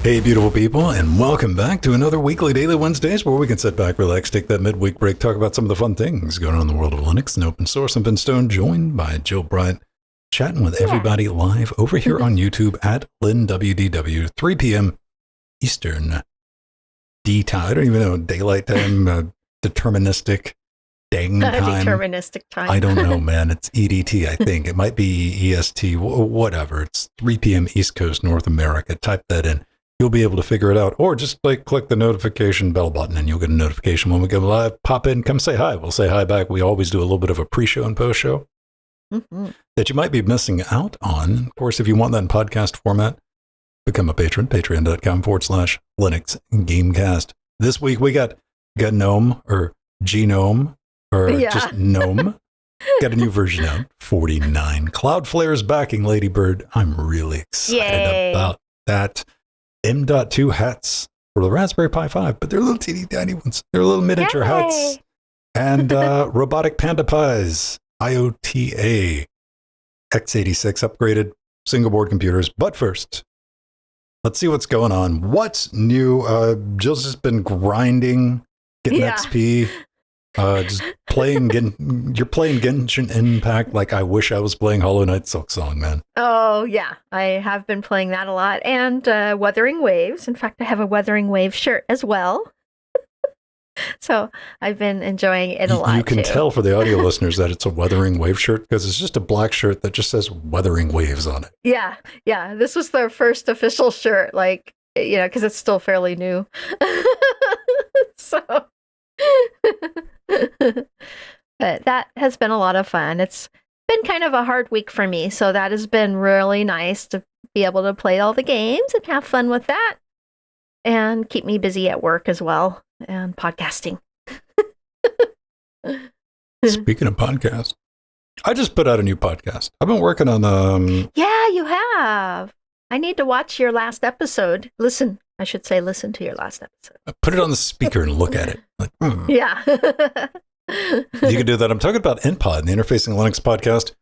Hey, beautiful people, and welcome back to another weekly Daily Wednesdays where we can sit back, relax, take that midweek break, talk about some of the fun things going on in the world of Linux and open source. I'm Ben Stone, joined by Jill Bryant, chatting with everybody live over here on YouTube at LWDW, 3 p.m. Eastern D time. I don't even know, daylight time, deterministic dang time. Deterministic time. I don't know, man. It's EDT, I think. It might be EST, whatever. It's 3 p.m. East Coast, North America. Type that in. You'll be able to figure it out. Or just like click the notification bell button and you'll get a notification when we go live. Pop in, come say hi. We'll say hi back. We always do a little bit of a pre-show and post-show that you might be missing out on. Of course, if you want that in podcast format, become a patron, patreon.com/Linux Gamecast. This week we got GNOME or GNOME or just GNOME. Got a new version out, 49. Cloudflare is backing Ladybird. I'm really excited about that. M.2 hats for the Raspberry Pi 5, but they're little teeny tiny ones. They're little miniature hats. And robotic Panda Pies, IOTA, x86 upgraded single board computers. But first, let's see what's going on. What's new? Jill's just been grinding, getting XP. Just playing, you're playing Genshin Impact like I wish I was playing Hollow Knight Silksong, man. Oh, yeah. I have been playing that a lot. And Wuthering Waves. In fact, I have a Wuthering Wave shirt as well. So I've been enjoying it a lot. You can tell for the audio listeners that it's a Wuthering Wave shirt because it's just a black shirt that just says Wuthering Waves on it. Yeah. Yeah. This was their first official shirt, like, you know, because it's still fairly new. So. But that has been a lot of fun. It's been kind of a hard week for me, so that has been really nice to be able to play all the games and have fun with that and keep me busy at work as well and podcasting. Speaking of podcasts, I just put out a new podcast. I've been working on Yeah, you have. I need to watch your last episode. I should say listen to your last episode. I put it on the speaker and look at it. Like, Yeah. You can do that. I'm talking about IntPOD, the Interfacing Linux podcast,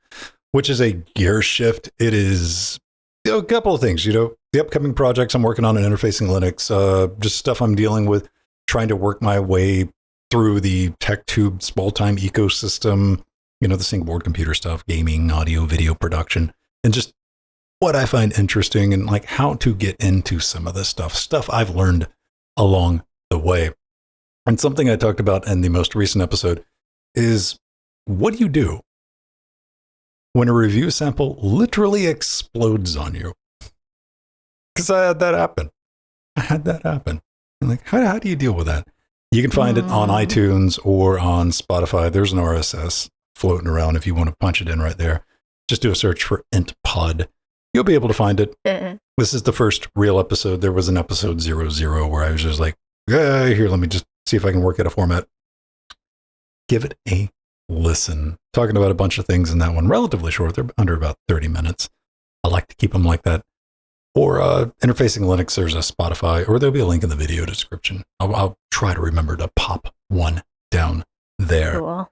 which is a gear shift. It is a couple of things, the upcoming projects I'm working on in Interfacing Linux, just stuff I'm dealing with, trying to work my way through the TechTube small time ecosystem, the single board computer stuff, gaming, audio, video production, and just what I find interesting and like how to get into some of this stuff I've learned along the way. And something I talked about in the most recent episode is what do you do when a review sample literally explodes on you? Because I had that happen. I'm like, how do you deal with that? You can find it on iTunes or on Spotify. There's an RSS floating around if you want to punch it in right there. Just do a search for IntPOD. You'll be able to find it. This is the first real episode. There was an episode 00 where I was just like, here, let me just see if I can work out a format. Give it a listen. Talking about a bunch of things in that one. Relatively short. They're under about 30 minutes. I like to keep them like that. Or Interfacing Linux, there's a Spotify, or there'll be a link in the video description. I'll try to remember to pop one down there. Cool.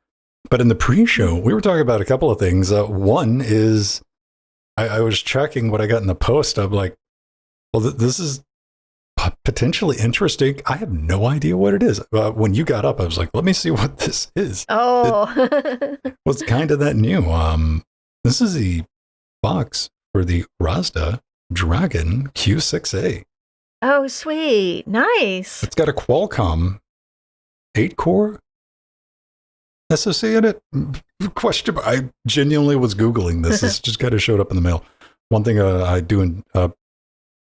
But in the pre-show, we were talking about a couple of things. One is I was checking what I got in the post. I'm like, well, this is potentially interesting. I have no idea what it is. When you got up, I was like, let me see what this is. Oh. It was kind of that new. This is the box for the Razda Dragon Q6A. Oh, sweet. Nice. It's got a Qualcomm 8-core SoC in it. Question. I genuinely was Googling this. It's just kind of showed up in the mail. One thing I do in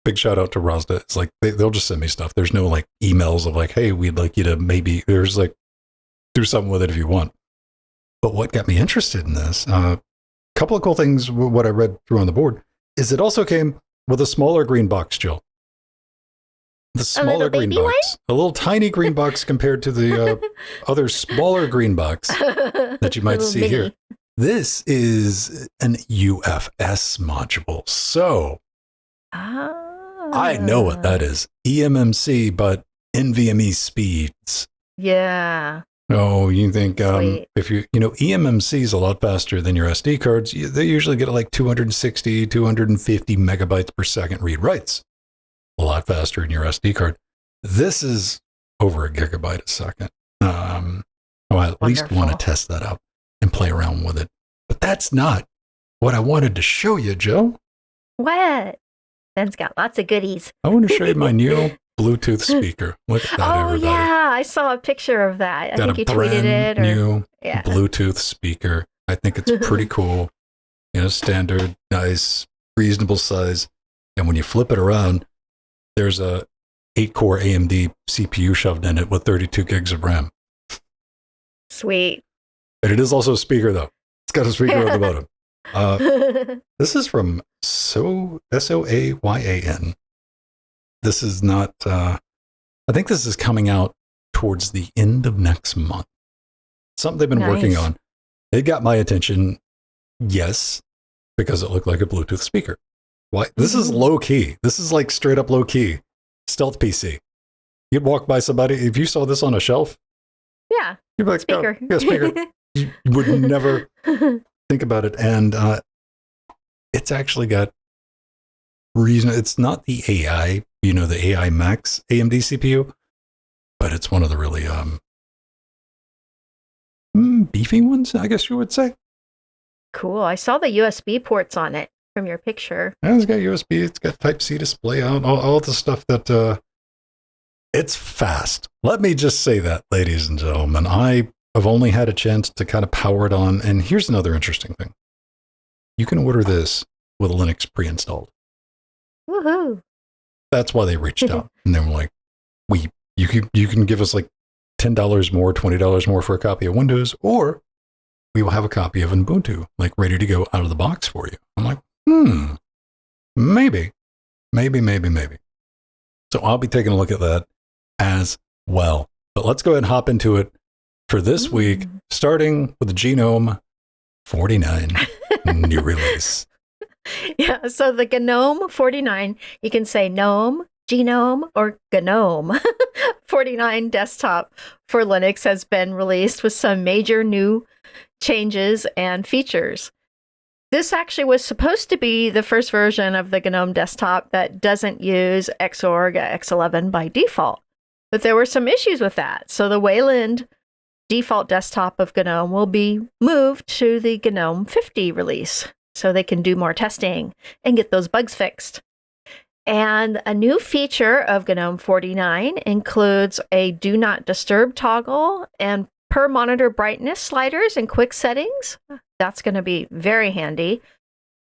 big shout out to Razda. It's like they'll just send me stuff. There's no like emails of like, hey, we'd like you to maybe. There's like do something with it if you want. But what got me interested in this? Couple of cool things. What I read through on the board is it also came with a smaller green box, Jill. The smaller green box, a little tiny green box compared to the other smaller green box that you might see here. This is an UFS module. So I know what that is. eMMC, but NVMe speeds. Yeah. Oh, you think if eMMC is a lot faster than your SD cards. They usually get like 260, 250 megabytes per second read writes. a lot faster in your SD card. This is over a gigabyte a second. I at least want to test that out and play around with it. But that's not what I wanted to show you, Joe. What? Ben's got lots of goodies. I want to show you my new Bluetooth speaker. Look at that, everybody. Oh, yeah. I saw a picture of that. I think you tweeted it. New Bluetooth speaker. I think it's pretty cool. Standard, nice, reasonable size. And when you flip it around, there's a 8-core AMD CPU shoved in it with 32 gigs of RAM. Sweet. And it is also a speaker, though. It's got a speaker on the bottom. This is from Soayan. This is not, I think this is coming out towards the end of next month. Something they've been working on. It got my attention, yes, because it looked like a Bluetooth speaker. Why? This is low key. This is like straight up low key. Stealth PC. You'd walk by somebody, if you saw this on a shelf, yeah, you'd be like, speaker. Oh, yeah, speaker. You would never think about it. And it's actually got reason. It's not the AI, the AI Max AMD CPU, but it's one of the really beefy ones, I guess you would say. Cool. I saw the USB ports on it from your picture. Yeah, it's got USB. It's got Type-C display out. All the stuff that it's fast. Let me just say that, ladies and gentlemen. I have only had a chance to kind of power it on. And here's another interesting thing. You can order this with Linux pre-installed. Woohoo. That's why they reached out. And they were like, you can give us like $10 more, $20 more for a copy of Windows, or we will have a copy of Ubuntu, like ready to go out of the box for you. I'm like, maybe. So I'll be taking a look at that as well. But let's go ahead and hop into it for this week, starting with the GNOME 49 new release. Yeah, so the GNOME 49, you can say GNOME, GNOME, or GNOME 49 desktop for Linux has been released with some major new changes and features. This actually was supposed to be the first version of the GNOME desktop that doesn't use Xorg X11 by default. But there were some issues with that. So the Wayland default desktop of GNOME will be moved to the GNOME 50 release so they can do more testing and get those bugs fixed. And a new feature of GNOME 49 includes a do not disturb toggle and per monitor brightness sliders and quick settings. That's going to be very handy.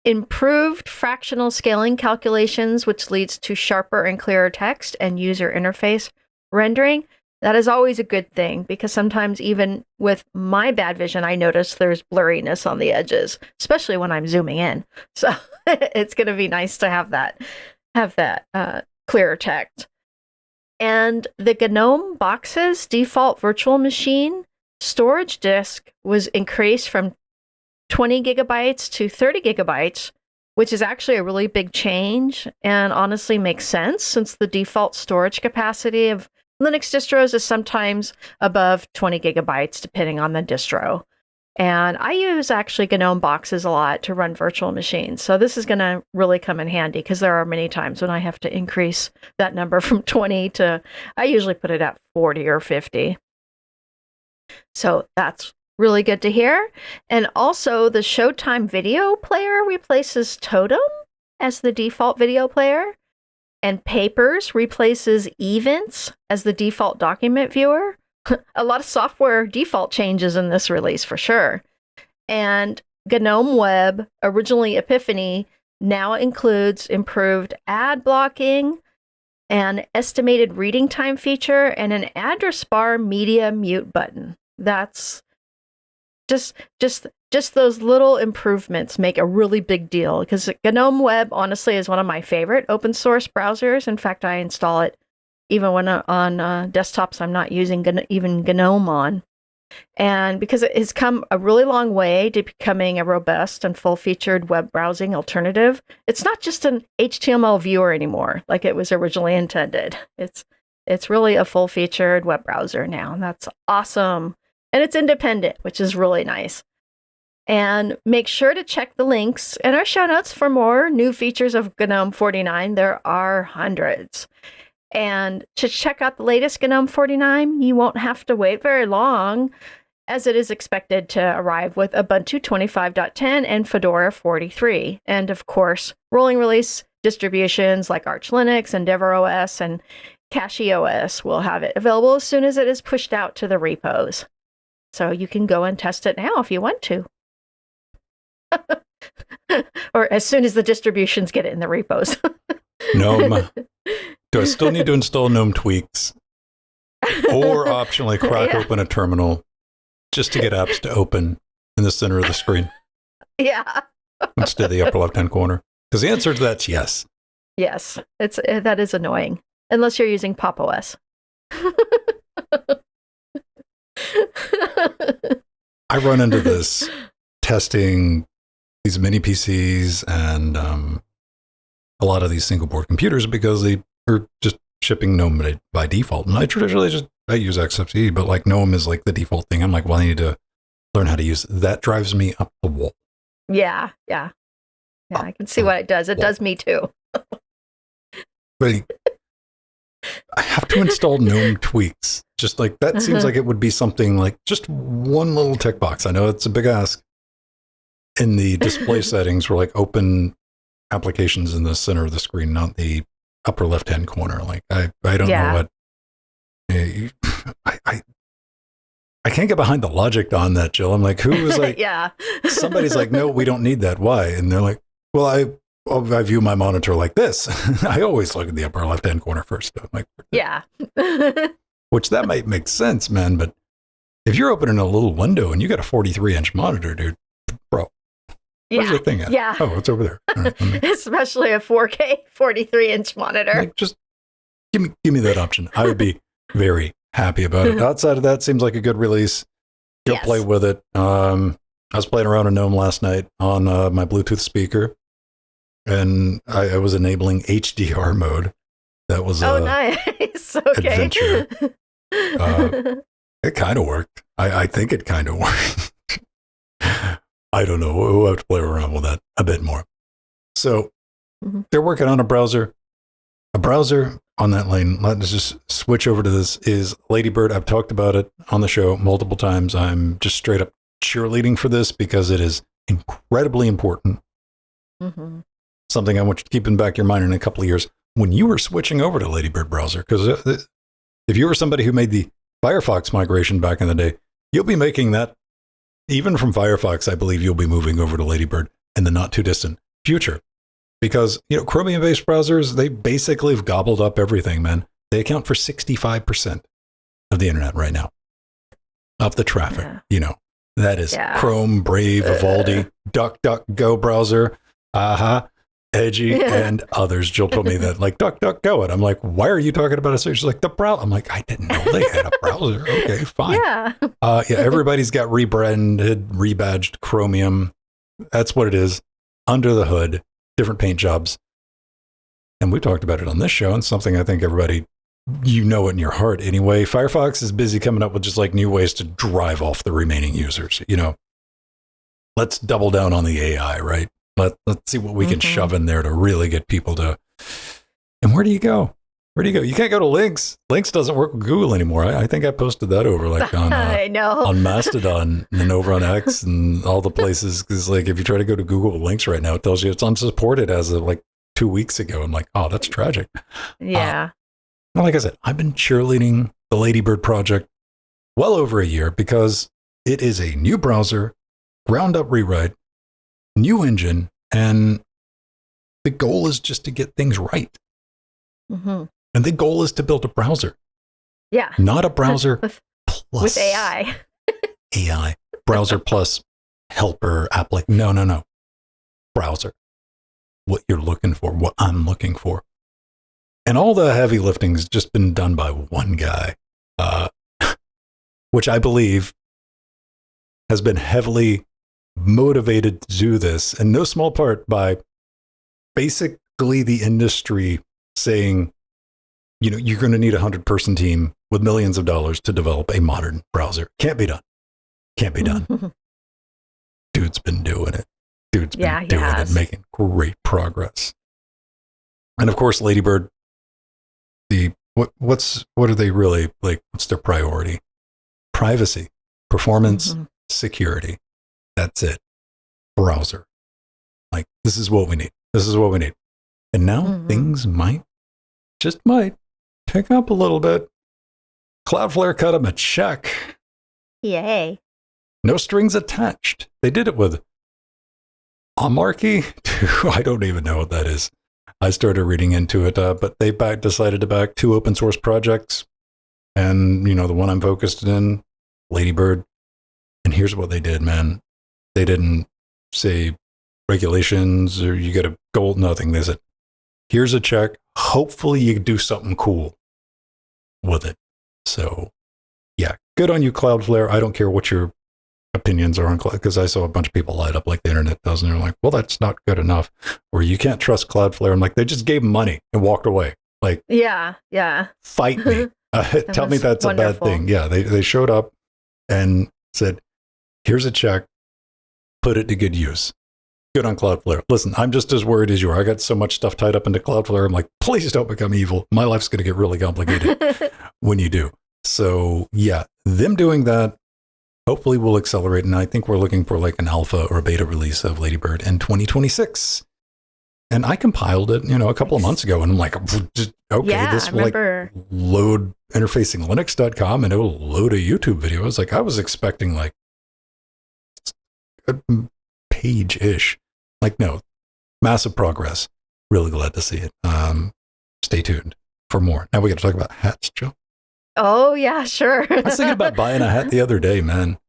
Improved fractional scaling calculations, which leads to sharper and clearer text and user interface rendering. That is always a good thing because sometimes even with my bad vision, I notice there's blurriness on the edges, especially when I'm zooming in. So it's going to be nice to have that clearer text. And the GNOME box's default virtual machine storage disk was increased from 20 gigabytes to 30 gigabytes, which is actually a really big change and honestly makes sense since the default storage capacity of Linux distros is sometimes above 20 gigabytes, depending on the distro. And I use actually GNOME boxes a lot to run virtual machines. So this is going to really come in handy because there are many times when I have to increase that number from 20 to, I usually put it at 40 or 50. So that's really good to hear. And also the Showtime video player replaces Totem as the default video player. And Papers replaces Events as the default document viewer. A lot of software default changes in this release for sure. And GNOME Web, originally Epiphany, now includes improved ad blocking, an estimated reading time feature, and an address bar media mute button. That's just those little improvements make a really big deal because GNOME Web honestly is one of my favorite open source browsers. In fact, I install it even when on desktops I'm not using even GNOME on. And because it has come a really long way to becoming a robust and full-featured web browsing alternative, it's not just an HTML viewer anymore like it was originally intended. It's really a full-featured web browser now, and that's awesome. And it's independent, which is really nice. And make sure to check the links in our show notes for more new features of GNOME 49. There are hundreds. And to check out the latest GNOME 49, you won't have to wait very long, as it is expected to arrive with Ubuntu 25.10 and Fedora 43. And of course, rolling release distributions like Arch Linux, Endeavour OS, and Cashy OS will have it available as soon as it is pushed out to the repos. So you can go and test it now if you want to. Or as soon as the distributions get it in the repos. GNOME. Do I still need to install GNOME tweaks? Or optionally crack open a terminal just to get apps to open in the center of the screen? Yeah. Instead of the upper left-hand corner? Because the answer to that's yes. Yes. That is annoying. Unless you're using Pop OS. I run into this testing these mini PCs and a lot of these single board computers because they are just shipping GNOME by default. And I traditionally I use XFCE, but like GNOME is like the default thing. I'm like, well, I need to learn how to use it. That drives me up the wall. Yeah. I can see what it does. It does me too. But I have to install GNOME tweaks. Just like that seems like it would be something like just one little tick box. I know it's a big ask. In the display settings, we're like open applications in the center of the screen, not the upper left-hand corner. Like I don't know what. I can't get behind the logic on that, Jill. I'm like, who was like, somebody's like, no, we don't need that. Why? And they're like, well, I view my monitor like this. I always look at the upper left-hand corner first. I'm like, which that might make sense, man. But if you're opening a little window and you got a 43-inch monitor, dude, bro, where's the thing at? Yeah. Oh, it's over there. All right, especially a 4K 43-inch monitor. Like, just give me that option. I would be very happy about it. Outside of that, seems like a good release. Go play with it. I was playing around in GNOME last night on my Bluetooth speaker, and I was enabling HDR mode. That was nice. Okay. Adventure. It kind of worked. I think it kind of worked. I don't know. We'll have to play around with that a bit more. So they're working on a browser. A browser on that lane. Let's just switch over to this. Is Ladybird. I've talked about it on the show multiple times. I'm just straight up cheerleading for this because it is incredibly important. Something I want you to keep in the back of your mind in a couple of years when you were switching over to Ladybird browser. Because if you were somebody who made the Firefox migration back in the day, you'll be making that. Even from Firefox, I believe you'll be moving over to Ladybird in the not too distant future. Because, Chromium-based browsers, they basically have gobbled up everything, man. They account for 65% of the internet right now. Of the traffic, That is Chrome, Brave, Vivaldi, DuckDuckGo browser, Edgy, and others. Jill told me that, like, DuckDuckGo. And I'm like, why are you talking about it? So she's like, the browser. I'm like, I didn't know they had a browser. Okay, fine. Everybody's got rebranded, rebadged Chromium. That's what it is. Under the hood, different paint jobs. And we talked about it on this show, and something I think everybody, it in your heart anyway. Firefox is busy coming up with just like new ways to drive off the remaining users. Let's double down on the AI, right? Let's see what we can shove in there to really get people to. And where do you go? You can't go to Links. Links doesn't work with Google anymore. I think I posted that over like on on Mastodon and over on X and all the places. Because like if you try to go to Google Links right now, it tells you it's unsupported as of like 2 weeks ago. I'm like, oh, that's tragic. Yeah. Like I said, I've been cheerleading the Ladybird project well over a year because it is a new browser, ground up rewrite, new engine, and the goal is just to get things right. And the goal is to build a browser. Yeah. Not a browser plus. With AI. AI. Browser plus helper application. No. Browser. What you're looking for, what I'm looking for. And all the heavy lifting has just been done by one guy, which I believe has been heavily motivated to do this, in no small part by basically the industry saying, you're going to need a 100-person team with millions of dollars to develop a modern browser. Can't be done. dude's been doing it. Dude's been Yeah, he doing it, has. making great progress. And of course, Ladybird, what are they really like? What's their priority? Privacy, performance, security. That's it. Browser. Like, this is what we need. This is what we need. And now things might pick up a little bit. Cloudflare cut them a check. Yay. No strings attached. They did it with a marquee. I don't even know what that is. I started reading into it, but they decided to back 2 open source projects. And, you know, the one I'm focused in, Ladybird. And here's what they did, man. They didn't say regulations or you get a gold, nothing. They said, here's a check. Hopefully you do something cool with it. So, yeah, good on you, Cloudflare. I don't care what your opinions are on Cloud, because I saw a bunch of people light up like the internet does, and they're like, well, that's not good enough. Or you can't trust Cloudflare. I'm like, they just gave them money and walked away. Like, yeah. Fight me. Tell me that's wonderful. A bad thing. Yeah, they showed up and said, here's a check. Put it to good use. Good on Cloudflare. Listen, I'm just as worried as you are. I got so much stuff tied up into Cloudflare. I'm like, please don't become evil. My life's going to get really complicated when you do. So yeah, them doing that hopefully will accelerate. And I think we're looking for like an alpha or a beta release of Ladybird in 2026. And I compiled it, you know, a couple of months ago, and I'm like, okay, yeah, this will like load interfacinglinux.com and it will load a YouTube video. I was like, I was expecting like a page-ish. Like, no, massive progress. Really glad to see it. Stay tuned for more. Now we got to talk about hats, Jill. Oh, yeah, sure. I was thinking about buying a hat the other day, man.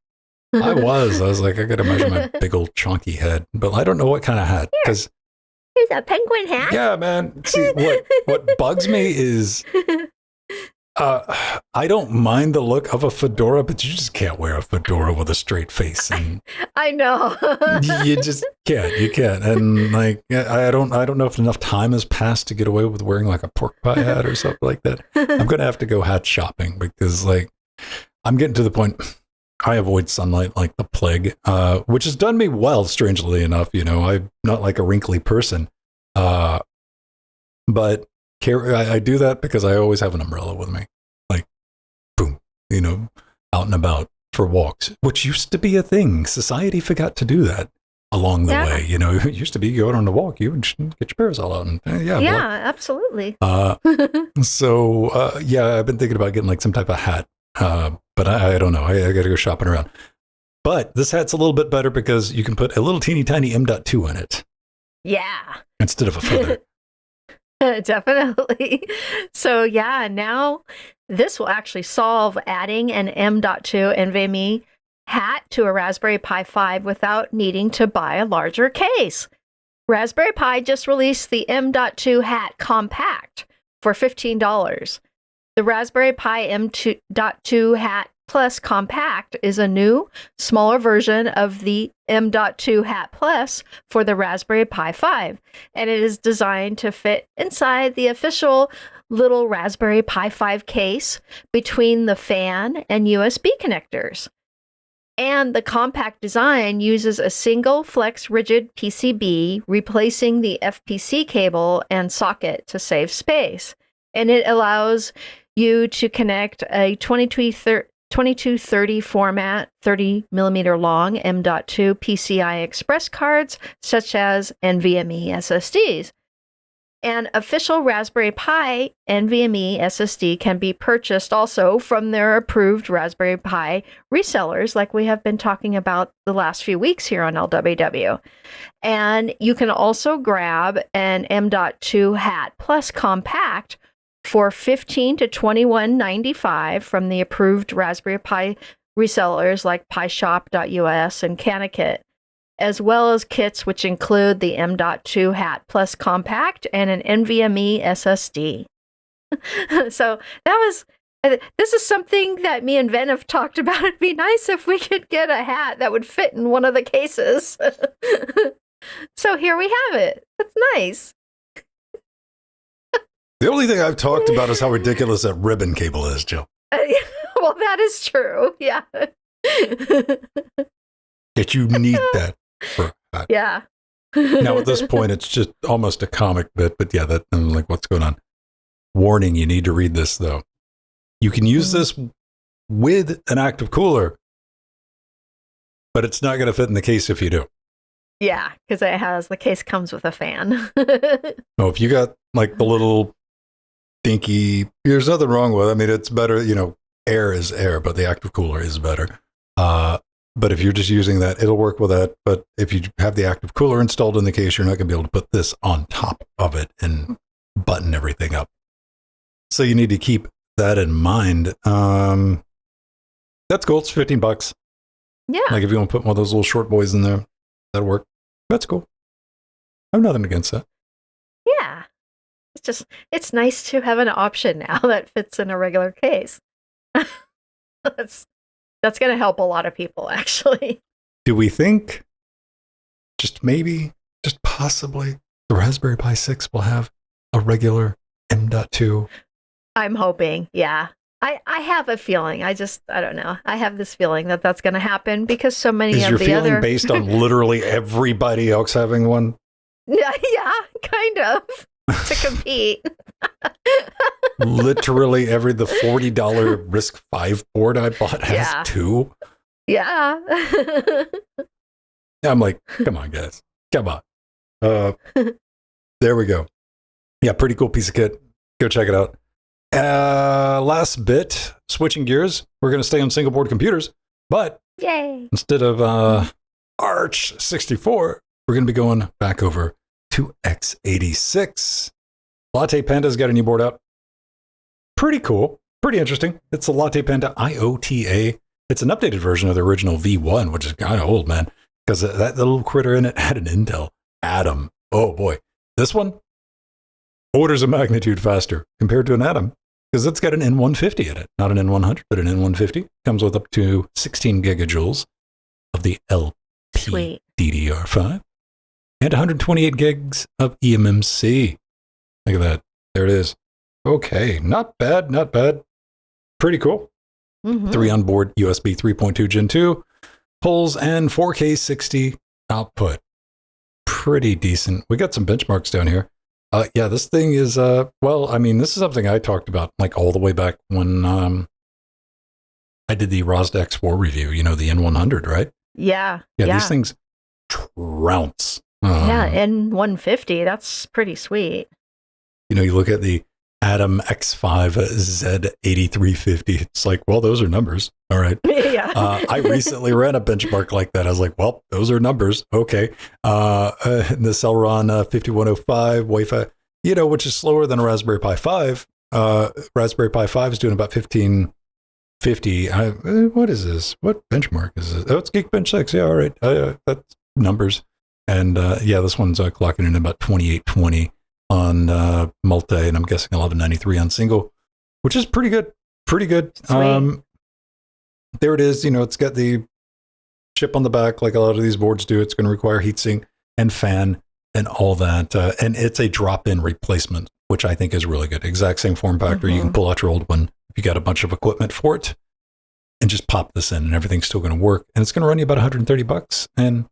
I was like, I got to measure my big old chunky head, but I don't know what kind of hat. Because here's a penguin hat. Yeah, man. See, what bugs me is I don't mind the look of a fedora, but you just can't wear a fedora with a straight face. And I know. You just can't. You can't. And like, I don't know if enough time has passed to get away with wearing like a pork pie hat or something like that. I'm going to have to go hat shopping because like I'm getting to the point I avoid sunlight like the plague, which has done me well, strangely enough. You know, I'm not like a wrinkly person. But I do that because I always have an umbrella with me. Like, boom, you know, out and about for walks, which used to be a thing. Society forgot to do that along the way. You know, it used to be you go out on a walk, you would get your parasol out. And, absolutely. So, yeah, I've been thinking about getting like some type of hat, but I don't know. I got to go shopping around. But this hat's a little bit better because you can put a little teeny tiny M.2 in it. Yeah. Instead of a feather. Definitely. So yeah, now this will actually solve adding an M.2 NVMe hat to a Raspberry Pi 5 without needing to buy a larger case. Raspberry Pi just released the M.2 Hat Compact for $15. The Raspberry Pi M.2 Hat Plus Compact is a new, smaller version of the M.2 Hat Plus for the Raspberry Pi 5, and it is designed to fit inside the official little Raspberry Pi 5 case between the fan and USB connectors. And the compact design uses a single flex rigid PCB, replacing the FPC cable and socket to save space. And it allows you to connect a 2230 format, 30 millimeter long M.2 PCI Express cards, such as NVMe SSDs. An official Raspberry Pi NVMe SSD can be purchased also from their approved Raspberry Pi resellers, like we have been talking about the last few weeks here on LWDW. And you can also grab an M.2 Hat Plus Compact for $15 to $21.95 from the approved Raspberry Pi resellers like PiShop.us and Canakit, as well as kits which include the M.2 Hat Plus Compact and an NVMe SSD. So this is something that me and Ven have talked about. It'd be nice if we could get a hat that would fit in one of the cases. So here we have it. That's nice. The only thing I've talked about is how ridiculous that ribbon cable is, Jill. Well, that is true. Yeah. Yet you need that for a hat. Yeah. Now, at this point, it's just almost a comic bit, but yeah, that I'm like, what's going on? Warning, you need to read this, though. You can use this with an active cooler, but it's not going to fit in the case if you do. Yeah, because the case comes with a fan. No, if you got like the little dinky, there's nothing wrong with it. I mean, it's better, air is air, but the active cooler is better. But if you're just using that, it'll work with that. But if you have the active cooler installed in the case, you're not going to be able to put this on top of it and button everything up. So you need to keep that in mind. That's cool. It's $15. Yeah. Like if you want to put one of those little short boys in there, that'll work. That's cool. I have nothing against that. Yeah. It's nice to have an option now that fits in a regular case. That's going to help a lot of people, actually. Do we think, just maybe, just possibly, the Raspberry Pi 6 will have a regular M.2? I'm hoping, yeah. I have a feeling. I don't know. I have this feeling that that's going to happen because so many Is of your the feeling other... based on literally everybody else having one? Yeah, kind of. To compete. Literally the $40 RISC-V board I bought has two. Yeah. I'm like, come on, guys. Come on. There we go. Yeah, pretty cool piece of kit. Go check it out. Last bit, switching gears. We're going to stay on single board computers, but yay! Instead of Arch 64, we're going to be going back over to x86. LattePanda's got a new board out. Pretty cool. Pretty interesting. It's the LattePanda IOTA. It's an updated version of the original V1, which is kind of old, man, because that little critter in it had an Intel Atom. Oh, boy. This one, orders of magnitude faster compared to an Atom, because it's got an N150 in it. Not an N100, but an N150. Comes with up to 16 gigajoules of the LPDDR5 and 128 gigs of eMMC. Look at that. There it is. Okay. Not bad. Not bad. Pretty cool. Mm-hmm. 3 on board USB 3.2 Gen 2 pulls and 4K 60 output. Pretty decent. We got some benchmarks down here. Yeah, this thing is, this is something I talked about like all the way back when I did the Rosdex 4 review, the N100, right? Yeah. Yeah, these things trounce. Yeah, N150, that's pretty sweet. You look at the Atom X5 Z8350. It's like, well, those are numbers. All right. Yeah. I recently ran a benchmark like that. I was like, well, those are numbers. Okay. The Celeron 5105 Wi-Fi, which is slower than a Raspberry Pi 5. Raspberry Pi 5 is doing about 1550. What is this? What benchmark is this? Oh, it's Geekbench 6. Yeah, all right. That's numbers. And this one's clocking in about 2820 on multi, and I'm guessing 1193 on single, which is pretty good. Pretty good. There it is. It's got the chip on the back like a lot of these boards do. It's going to require heatsink and fan and all that. And it's a drop-in replacement, which I think is really good. Exact same form factor. Mm-hmm. You can pull out your old one if you got a bunch of equipment for it and just pop this in and everything's still going to work. And it's going to run you about $130. And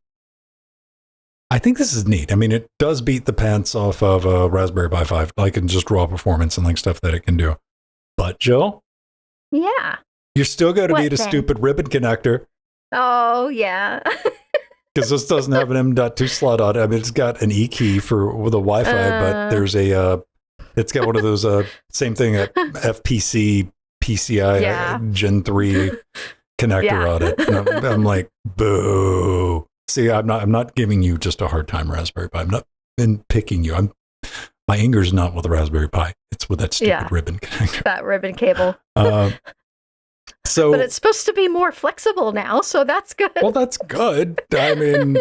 I think this is neat. I mean, it does beat the pants off of a Raspberry Pi 5, like in just raw performance and like stuff that it can do. But Jill? Yeah. You're still going to need a stupid ribbon connector. Oh, yeah. Because this doesn't have an M.2 slot on it. I mean, it's got an E key with a Wi-Fi, but there's it's got one of those, same thing, FPC, PCI Gen 3 connector on it. And I'm like, boo. See, I'm not giving you just a hard time, Raspberry Pi. I'm not picking you. My anger's not with the Raspberry Pi. It's with that stupid ribbon connector. That ribbon cable. But it's supposed to be more flexible now, so that's good. Well, that's good. I mean,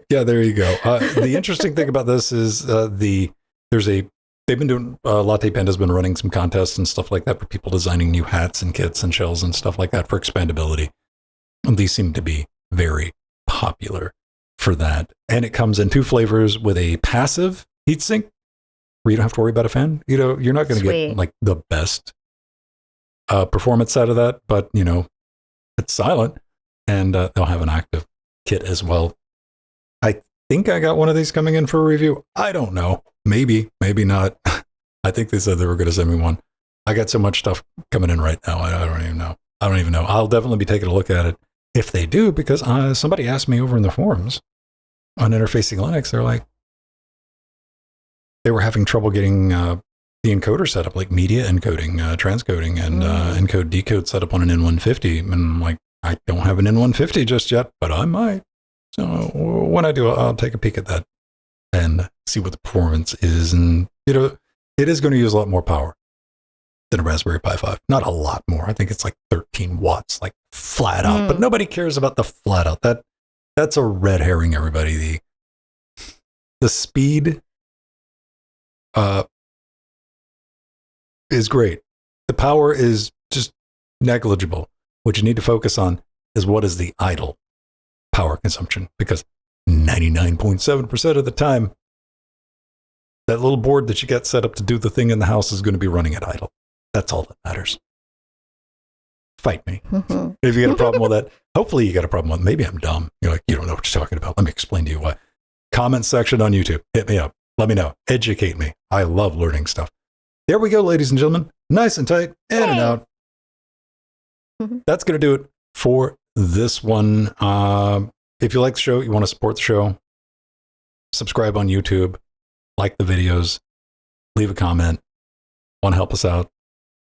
yeah, there you go. The interesting thing about this is they've been doing, LattePanda's been running some contests and stuff like that for people designing new hats and kits and shells and stuff like that for expandability. And these seem to be very popular for that. And it comes in 2 flavors with a passive heatsink where you don't have to worry about a fan. You're not going to get like the best performance out of that, but it's silent, and they'll have an active. kit as well. I think I got one of these coming in for a review. I don't know. Maybe, maybe not. I think they said they were going to send me one. I got so much stuff coming in right now. I don't even know. I'll definitely be taking a look at it if they do, because somebody asked me over in the forums on Interfacing Linux. They're like, they were having trouble getting the encoder set up, like media encoding, transcoding, and encode decode set up on an N150. And I'm like, I don't have an N150 just yet, but I might. So when I do, I'll take a peek at that and see what the performance is. And, you know, it is going to use a lot more power than a Raspberry Pi 5. Not a lot more. I think it's like 13 watts, like flat out. But nobody cares about the flat out. That's a red herring, everybody. The speed is great. The power is just negligible. What you need to focus on is what is the idle power consumption, because 99.7% of the time, that little board that you got set up to do the thing in the house is going to be running at idle. That's all that matters. Fight me. If you got a problem with that, hopefully you got a problem with it. Maybe I'm dumb. You're like, you don't know what you're talking about. Let me explain to you why. Comment section on YouTube. Hit me up. Let me know. Educate me. I love learning stuff. There we go, ladies and gentlemen. Nice and tight. In and out. That's going to do it for this one. If you like the show, you want to support the show, subscribe on YouTube, like the videos, leave a comment, want to help us out,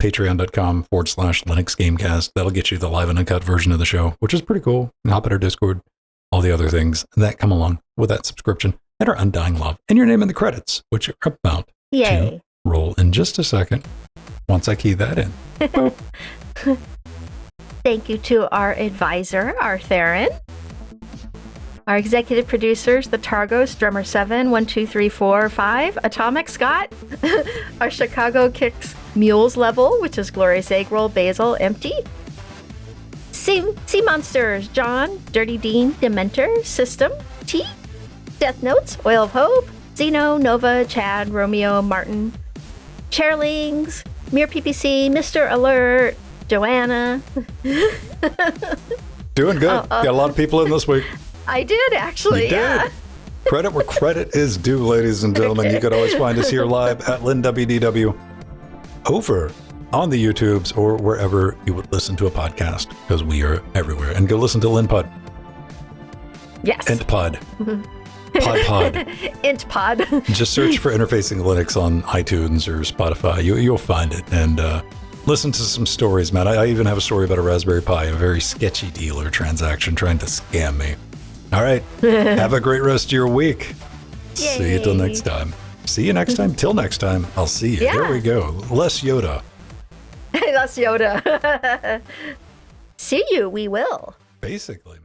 patreon.com/Linux Gamecast. That'll get you the live and uncut version of the show, which is pretty cool. And hop at our Discord, all the other things that come along with that subscription, and our undying love, and your name in the credits, which are about to roll in just a second once I key that in. Thank you to our advisor, our Theron. Our executive producers, the Targos, Drummer 7, 1, 2, 3, 4, 5, Atomic Scott, our Chicago Kicks Mules level, which is Glorious Egg Roll, Basil, Empty, Sea Monsters, John, Dirty Dean, Dementor, System, T, Death Notes, Oil of Hope, Zeno, Nova, Chad, Romeo, Martin, Chairlings, Mere PPC, Mr. Alert, Joanna. Doing good. Got a lot of people in this week. I did, actually. You did. Credit where credit is due, ladies and gentlemen. You could always find us here live at LWDW, over on the YouTubes, or wherever you would listen to a podcast, because we are everywhere. And go listen to IntPOD. Yes. IntPOD. Pod. IntPOD. Just search for Interfacing Linux on iTunes or Spotify. You'll find it. And listen to some stories, man. I even have a story about a Raspberry Pi, a very sketchy dealer transaction trying to scam me. All right. Have a great rest of your week. Yay. See you till next time. See you next time. Till next time. I'll see you. Yeah. There we go. Less Yoda. Less Yoda. See you. We will. Basically.